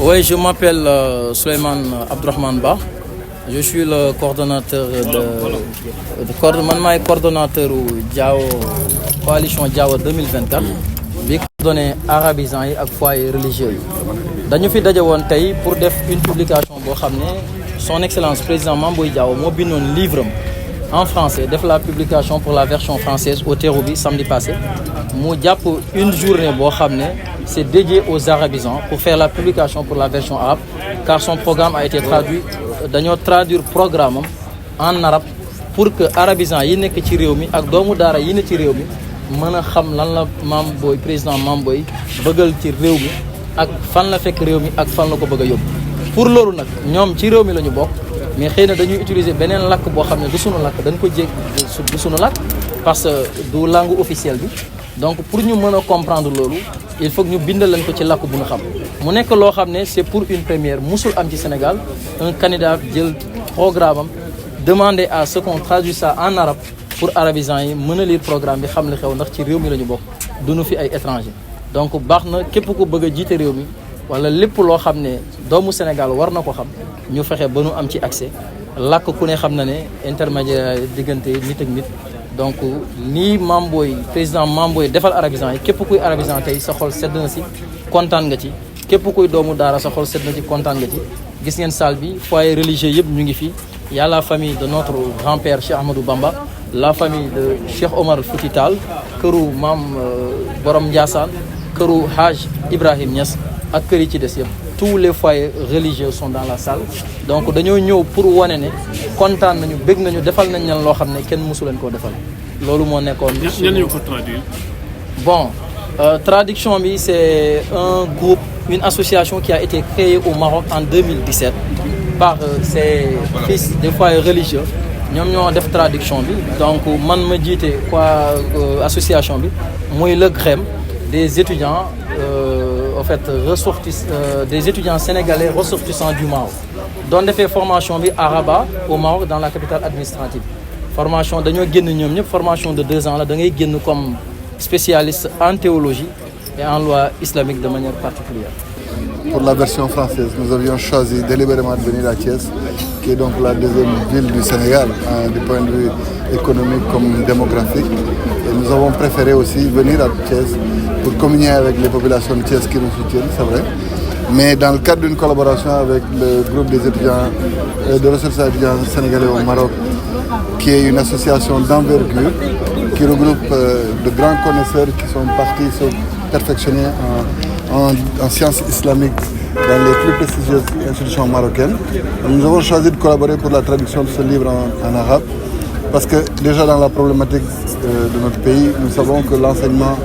Oui, je m'appelle Souleymane Abdourahmane Ba. Je suis le coordonnateur coordonnateur Diao coalition Diao 2024 bi coordonné arabisants yi ak foyer religieux yi. dañu fi daje woon tey pour def une publication boo xam ne son excellence président Mame Boye Diao moo bindoon livre en français def la publication pour la version française au Terrou bi samedi passé mu jàpp une journée boo xam ne c'est dédié aux arabisants pour faire la publication pour la version arabe car son programme a été traduit dañoo traduire programme am en arabe pour que arabisants yi nekk ci réew mi ak doomu daara yi nekk ci réew mi mën a xam lan la Mame Boye président Mame Boye bëggal ci réew mi ak fan la fekk réew mi ak fan la ko bëgg a yóbbu. pour loolu nag ñoom ci réew mi la ñu bokk mais xëy na dañuy utiliser beneen làkk boo xam ne du sunu làkk dañ ko jég du sunu làkk parce que du langue officielle bi donc pour ñu mën a comprendre loolu il faut que ñu bindal leen ko ci làkk bu ñu xam mu nekk loo xam ne c'est pour une première musul am ci Sénégal un candidat jël programme am demander à ce qu'on traduise ça en arabe pour arabisants yi mën a lire programme bi xam li xew ndax ci réew mi la ñu bokk duñu fi ay étranger donc baax na képp ku bëgg a jiite réew mi wala lépp loo xam ne doomu Sénégal war na ko xam ñu fexe ba nu am ci accès làkk ku ne xam na ne intermédiaire diggante nit ak nit donc nii Mame Boye président Mame Boye defal arabisants yi képp kuy arabisant tey sa xol sedd na si kontaan nga ci képp kuy doomu daara sa xol sedd na ci kontaan nga ci gis ngeen salle bi foyer religieux yëpp ñu ngi fi y a la famille de notre grand-père Cheikh Ahmadou Bamba la famille de Cheikh Omar Fouti Tall këru maam Borom Ndiassane këru Haj Ibrahim Niass ak kër yi ci des yëpp tous les foyers religieux sont dans la salle donc dañoo ñëw pour wane ne kontaan nañu bëgg nañu defal nañ leen loo xam ne kenn mësu leen koo defal loolu moo nekkoon. ñan ñoo ko traduire. bon traduction bi c'est un groupe une association qui a été créée au Maroc en 2017 par ces fils des foyers religieux ñoom ñoo def traduction bi donc man ma jiite association bi muy le GREM des étudiants en fait des étudiants sénégalais ressortissants du Maroc doon defee formation bi à Rabat au Maroc dans la capitale administrative formation dañoo génn ñoom ñëpp formation de 2 ans la da ngay génn comme spécialiste en théologie et en loi islamique de manière particulière. Pour la version française, nous avions choisi délibérément de venir à Thiès, qui est donc la deuxième ville du Sénégal, du point de vue économique comme démographique. Et nous avons préféré aussi venir à Thiès pour communier avec les populations de Thiès qui nous soutiennent, c'est vrai. Mais dans le cadre d'une collaboration avec le groupe des étudiants, de ressources étudiants sénégalais au Maroc, qui est une association d'envergure, qui regroupe de grands connaisseurs qui sont partis se perfectionner en sciences islamiques dans les plus prestigieuses institutions marocaines. Nous avons choisi de collaborer pour la traduction de ce livre en arabe parce que déjà dans la problématique de notre pays, nous savons que l'enseignement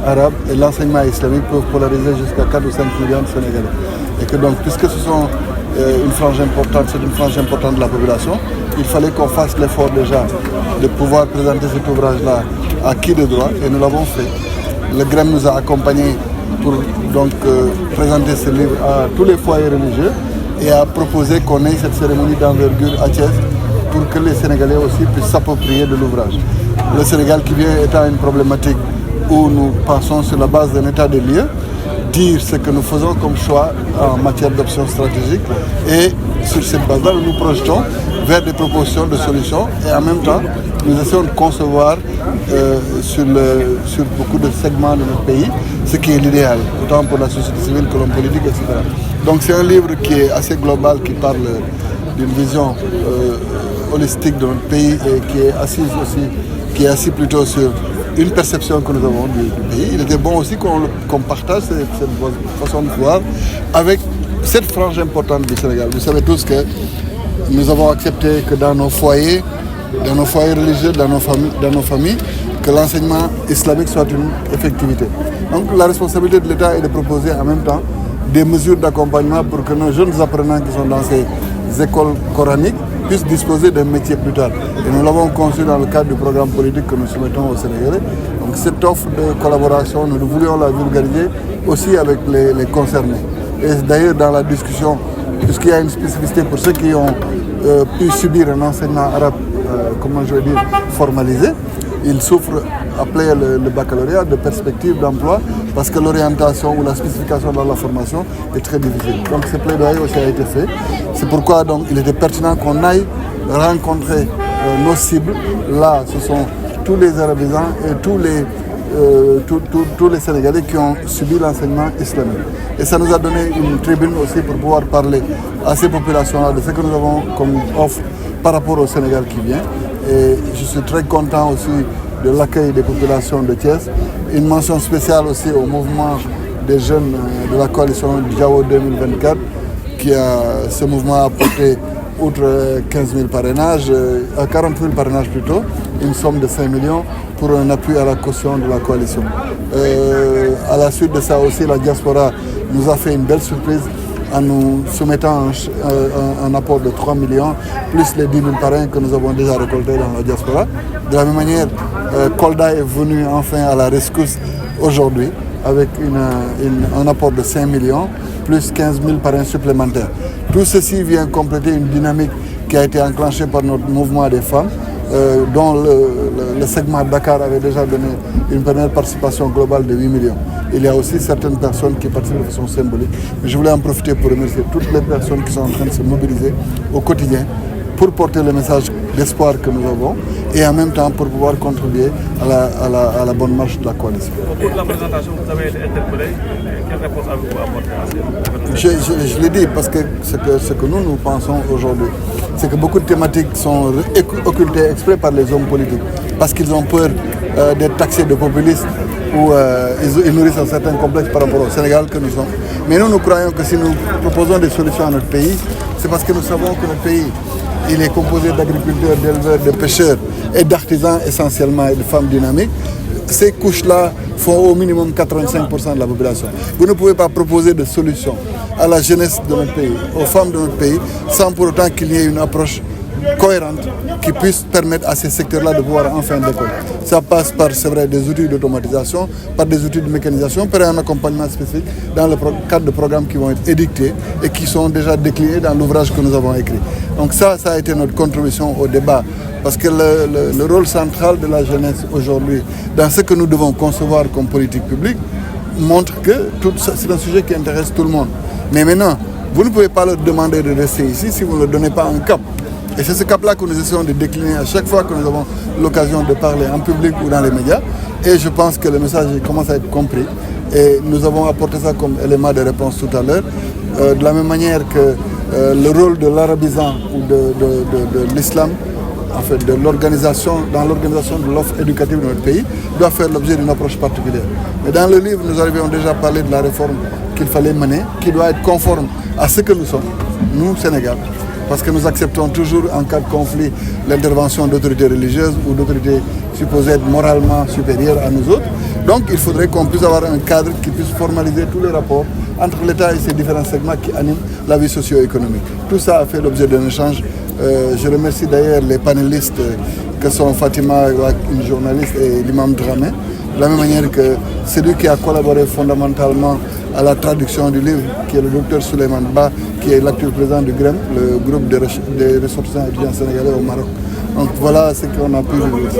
arabe et l'enseignement islamique peuvent polariser jusqu'à 4 ou 5 millions de Sénégalais. Et que donc, puisque ce sont une frange importante, c'est une frange importante de la population, il fallait qu'on fasse l'effort déjà de pouvoir présenter cet ouvrage-là à qui de droit, et nous l'avons fait. Le GREM nous a accompagnés pour donc présenter ce livre à tous les foyers religieux et a proposé qu'on ait cette cérémonie d'envergure à Thiès pour que les Sénégalais aussi puissent s'approprier de l'ouvrage. Le Sénégal qui vient étant une problématique où nous pensons sur la base d'un état des lieux, dire ce que nous faisons comme choix en matière d'options stratégiques et sur cette base-là, nous nous projetons vers des propositions de solutions et en même temps, nous essayons de concevoir sur beaucoup de segments de notre pays ce qui est l'idéal, autant pour la société civile que l'homme politique, etc. Donc c'est un livre qui est assez global, qui parle d'une vision holistique de notre pays et qui est assis plutôt sur une perception que nous avons du pays. Il était bon aussi qu'on partage cette façon de voir avec cette frange importante du Sénégal. Vous savez tous que nous avons accepté que dans nos foyers religieux, dans nos familles, que l'enseignement islamique soit une effectivité. Donc la responsabilité de l'État est de proposer en même temps des mesures d'accompagnement pour que nos jeunes apprenants qui sont dans ces écoles coraniques puissent disposer d'un métier plus tard. Et nous l'avons conçu dans le cadre du programme politique que nous soumettons aux Sénégalais. Donc cette offre de collaboration, nous voulions la vulgariser aussi avec les concernés. Et d'ailleurs dans la discussion, puisqu'il y a une spécificité pour ceux qui ont pu subir un enseignement arabe, comment je vais dire, formalisé, ils souffrent appelé le baccalauréat, de perspectives d'emploi, parce que l'orientation ou la spécification dans la formation est très difficile. Donc ce plaidoyer aussi a été fait. C'est pourquoi donc, il était pertinent qu'on aille rencontrer nos cibles. Là, ce sont tous les arabisants et tous les Sénégalais qui ont subi l'enseignement islamique. Et ça nous a donné une tribune aussi pour pouvoir parler à ces populations-là de ce que nous avons comme offre par rapport au Sénégal qui vient. Et je suis très content aussi de l'accueil des populations de Thiès. Une mention spéciale aussi au mouvement des jeunes de la coalition Diao 2024 qui a ce mouvement a apporté outre 15 000 parrainages, 40 000 parrainages plutôt, une somme de 5 millions pour un appui à la caution de la coalition. À la suite de ça aussi, la diaspora nous a fait une belle surprise en nous soumettant un apport de 3 millions, plus les 10 000 parrains que nous avons déjà récoltés dans la diaspora. De la même manière, Kolda est venu enfin à la rescousse aujourd'hui avec un apport de 5 millions, plus 15 000 parrains supplémentaires. Tout ceci vient compléter une dynamique qui a été enclenchée par notre mouvement des femmes, dont le segment Dakar avait déjà donné une première participation globale de 8 millions. Il y a aussi certaines personnes qui participent de façon symbolique. Mais je voulais en profiter pour remercier toutes les personnes qui sont en train de se mobiliser au quotidien pour porter le message d'espoir que nous avons et en même temps pour pouvoir contribuer à la bonne marche de la coalition. Au cours de la présentation, vous avez été interpellé. Quelle réponse avez-vous apporté à ça? Je l'ai dit parce que ce que nous pensons aujourd'hui, c'est que beaucoup de thématiques sont occultées exprès par les hommes politiques parce qu'ils ont peur d'être taxés de populistes ou ils nourrissent un certain complexe par rapport au Sénégal que nous sommes. Mais nous croyons que si nous proposons des solutions à notre pays, c'est parce que nous savons que notre pays il est composé d'agriculteurs, d'éleveurs, de pêcheurs et d'artisans essentiellement et de femmes dynamiques. Ces couches-là font au minimum 85% de la population. Vous ne pouvez pas proposer de solutions à la jeunesse de notre pays, aux femmes de notre pays, sans pour autant qu'il y ait une approche cohérente qui puisse permettre à ces secteurs-là de pouvoir enfin décoller. Ça passe par, c'est vrai, des outils d'automatisation, par des outils de mécanisation, par un accompagnement spécifique dans le cadre de programmes qui vont être édictés et qui sont déjà déclinés dans l'ouvrage que nous avons écrit. Donc ça a été notre contribution au débat. Parce que le rôle central de la jeunesse aujourd'hui, dans ce que nous devons concevoir comme politique publique, montre que c'est un sujet qui intéresse tout le monde. Mais maintenant, vous ne pouvez pas leur demander de rester ici si vous ne leur donnez pas un cap. Et c'est ce cap-là que nous essayons de décliner à chaque fois que nous avons l'occasion de parler en public ou dans les médias. Et je pense que le message commence à être compris. Et nous avons apporté ça comme élément de réponse tout à l'heure. De la même manière que le rôle de l'arabisant ou de l'islam, en fait, dans l'organisation de l'offre éducative de notre pays, doit faire l'objet d'une approche particulière. Mais dans le livre, nous avions déjà parlé de la réforme qu'il fallait mener, qui doit être conforme à ce que nous sommes, nous, Sénégal. Parce que nous acceptons toujours, en cas de conflit, l'intervention d'autorités religieuses ou d'autorités supposées être moralement supérieures à nous autres. Donc, il faudrait qu'on puisse avoir un cadre qui puisse formaliser tous les rapports entre l'État et ses différents segments qui animent la vie socio-économique. Tout ça a fait l'objet d'un échange. Je remercie d'ailleurs les panélistes que sont Fatima, une journaliste, et l'imam Dramé. De la même manière que celui qui a collaboré fondamentalement à la traduction du livre, qui est le docteur Souleymane Ba, qui est l'actuel président du GREM, le groupe des ressortissants étudiants sénégalais au Maroc. Donc voilà ce qu'on a pu vivre ici,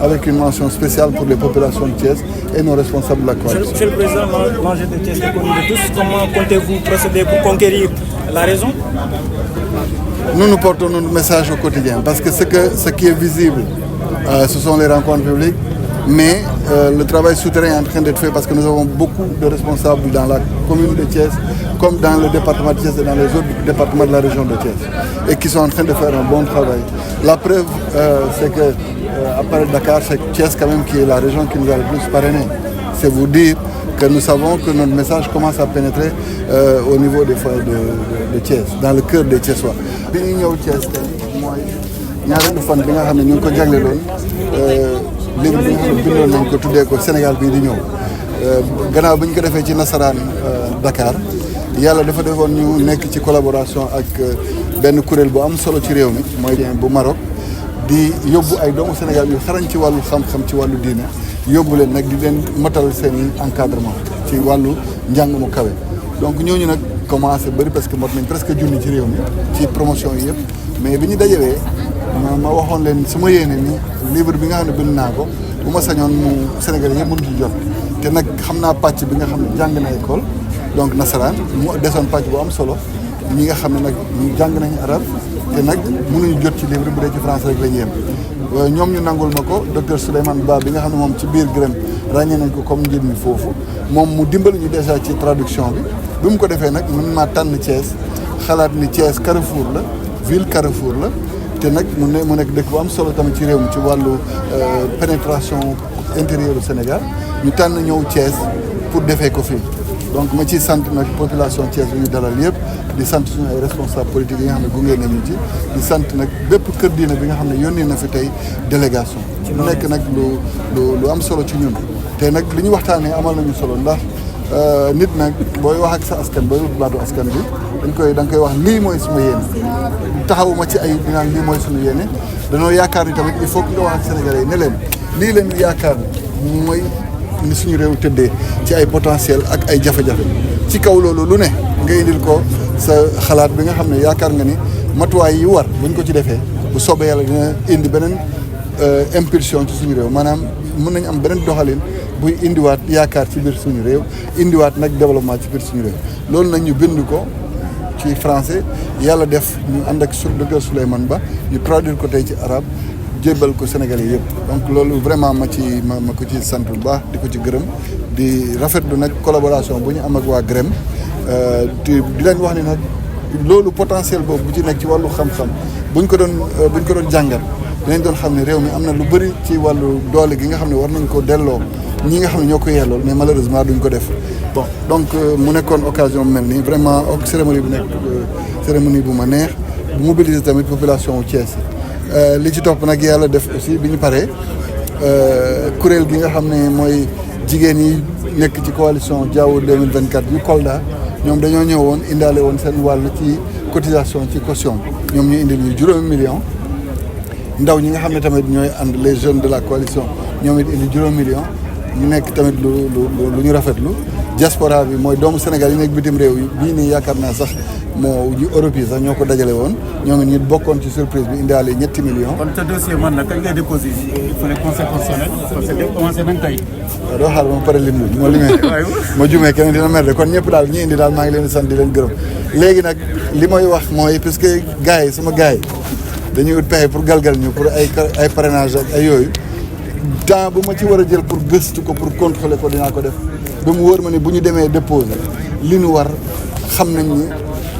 avec une mention spéciale pour les populations de Thiès et nos responsables de la coalition. Monsieur le Président, l'enjeu de Thiès est connu de tous. Comment comptez-vous procéder pour conquérir la raison? Nous portons notre message au quotidien, parce que ce qui est visible, ce sont les rencontres publiques, mais le travail souterrain est en train d'être fait parce que nous avons beaucoup de responsables dans la commune de Thiès, comme dans le département de Thiès et dans les autres départements de la région de Thiès, et qui sont en train de faire un bon travail. La preuve, c'est que, à part Dakar, c'est Thiès quand même qui est la région qui nous a le plus parrainé. C'est vous dire que nous savons que notre message commence à pénétrer au niveau des foyers de Thiès, dans le cœur des Thiessois. Bi ñu ñëw Thiès tey mooy ñaareelu fan bi nga xam ne ñu ngi ko jagleeloon livre bi nga xam ne bindoon nañ ko tuddee ko Sénégal bii di ñëw gannaaw bi ñu ko defee ci nasaraan Dakar yàlla dafa defoon ñu nekk ci collaboration ak benn kuréel bu am solo ci réew mi mooy bu Maroc di yóbbu ay doomu Sénégal yu xarañ ci wàllu xam-xam ci wàllu diine yóbbu leen nag di leen matal seen i encadrement ci wàllu njàng mu kawe. Donc ñooñu nag commencé bëri parce que mot nañ presque junni ci réew mi ci promotion yi yëpp mais bi ñu dajewee ma waxoon leen su ma yéene ni livre bi nga xam ne bind naa ko bu ma sañoon mu Sénégalais yëpp mënu ci jot te nag xam naa pàcc bi nga xam ne jàng na école donc nasaraan mu desoon pàcc bu am solo ñi nga xam ne nag ñu jàng nañu arab te nag mënuñu jot ci livre bu dee ci français rek la ñu yem ñoom ñu nangul ma ko docteur Souleymane Ba bi nga xam ne moom ci biir GREM ràññee nañ ko comme njiit mi foofu moom mu dimbali ñu déjà ci traduction bi mu ko defee nag man maa tànn Thiès xalaat ni Thiès Carrefour la ville Carrefour la te nag mu nekk dëkk bu am solo tamit ci réew mi ci wàllu pénétration intérieure du Sénégal ñu tànn ñëw Thiès pour defee ko fii donc ma ciy sant nag population Thiès bi ñu dalal yëpp di sant suñu ay responsables politiques yi nga xam ne gunge nañu ci di sant nag bépp kër diine bi nga xam ne yónnee na fi tey délégation mu nekk nag lu am solo ci ñun te nag li ñu waxtaanee amal nañu solo ndax nit nag booy wax ak sa askan booy wut baatu askan bi da nga koy wax lii mooy suma yéene taxawuma ci ay dinaan lii mooy suñu yéene dañoo yaakaar ni tamit il faut que nga wax ak Sénégalais yi ne leen lii leen yaakaar mooy ni suñu réew tëddee ci ay potentiel ak ay jafe-jafe ci kaw loolu lu ne nga indil ko sa xalaat bi nga xam ne yaakaar nga ni matuwaay yi war buñ ko ci defee bu soobee yàlla dina indi beneen impulsion ci suñu réew maanaam mën nañ am beneen doxalin buy indiwaat yaakaar ci biir suñu réew indiwaat nag développement ci biir suñu réew loolu nag ñu bind ko ci français yàlla def ñu ànd ak docteur Souleymane Ba ñu traduire ko tey ci arabe jébbal ko Sénégalais yëpp donc loolu vraiment ma ko ci sant bu baax di ko ci gërëm di rafetlu nag collaboration bu ñu am ak waa GREM di leen wax ni nag loolu potentiel boobu bu ci nekk ci wàllu xam-xam buñ ko doon jàngat dinañ doon xam ne réew mi am na lu bëri ci wàllu doole gi nga xam ne war nañ ko delloo ñi nga xam ne ñoo ko yellool mais malheureusement duñ ko def bon donc mu nekkoon occasion mel nii vraiment cérémonie bu nekk cérémonie bu ma neex bu mobiliser tamit population wu Thiès li ci topp nag yàlla def aussi bi ñu paree kuréel gi nga xam ne mooy jigéen yi nekk ci coalition Diawo 2024 yu Kolda ñoom dañoo ñëwoon indaale woon seen wàll ci cotisation ci caution ñoom ñu indil ñu 5 millions ndaw ñi nga xam ne tamit ñooy ànd les jeunes de la coalition ñoom it indi 5 millions ñu nekk tamit lu ñu rafetlu diaspora bi mooy doomu Sénégal yi nekk bitim réew yi bii nii yaakaar naa sax moo yu Europe yi sax ñoo ko dajale woon ñoom it ñu bokkoon ci surprise bi indaale 7 millions. kon te dossier man la kañ ngay déposé il faut le conseil constitutionnel parce que day commencé nañ tey. waaw doo xaar ba ma pare lim bi ma limee ma jumee keneen dina mer de kon ñëpp daal ñi indi daal maa ngi leen di sant di leen gërëm léegi nag li may wax mooy parce que gars yi sama gars yi dañuy ut pexe pour galgal ñu pour ay parrainage ak ay yooyu temps bu ma ci war a jël pour gëstu ko pour contrôler ko dinaa ko def ba mu wóor ma ni bu ñu demee déposer li ñu war xam nañ ni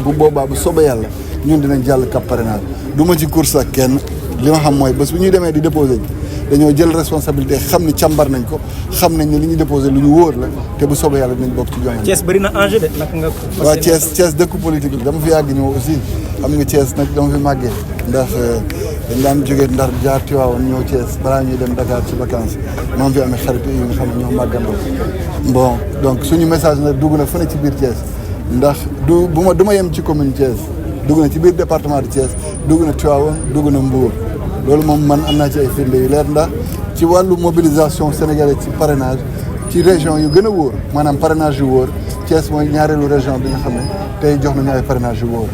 bu boobaa bu soobee yàlla ñun dinañ jàll cap parrainage du ma ci course ak kenn li ma xam mooy bés bu ñuy demee di déposer dañoo jël responsabilité xam ni càmbar nañ ko xam nañ ni li ñu déposé lu ñu wóor la te bu soobee yàlla dinañ bokk ci joŋante. Thiès bëri na enjeu de naka nga. waaw Thiès dëkku politique bi dama fi yàgg ñëw aussi xam nga Thiès nag dama fi màggee ndax dañ daan jógee Ndar jaar Tivaouane ñëw Thiès balaa ñuy dem Dakar ci vacances maa ngi fi amee xarit yi nga xam ne ñoo màggandoo bon donc suñu message nag dugg na fu ne ci biir Thiès ndax du ma yem ci commune Thiès dugg na ci biir département de Thiès dugg na Tivaouane dugg na Mbour loolu moom man am naa ci ay firnde yu leer ndax ci wàllu mobilisation sénégalais ci parrainage ci région yu gën a wóor maanaam parrainage yu wóor Thiès mooy ñaareelu région bi nga xam ne tey jox nañu ay parrainage yu wóor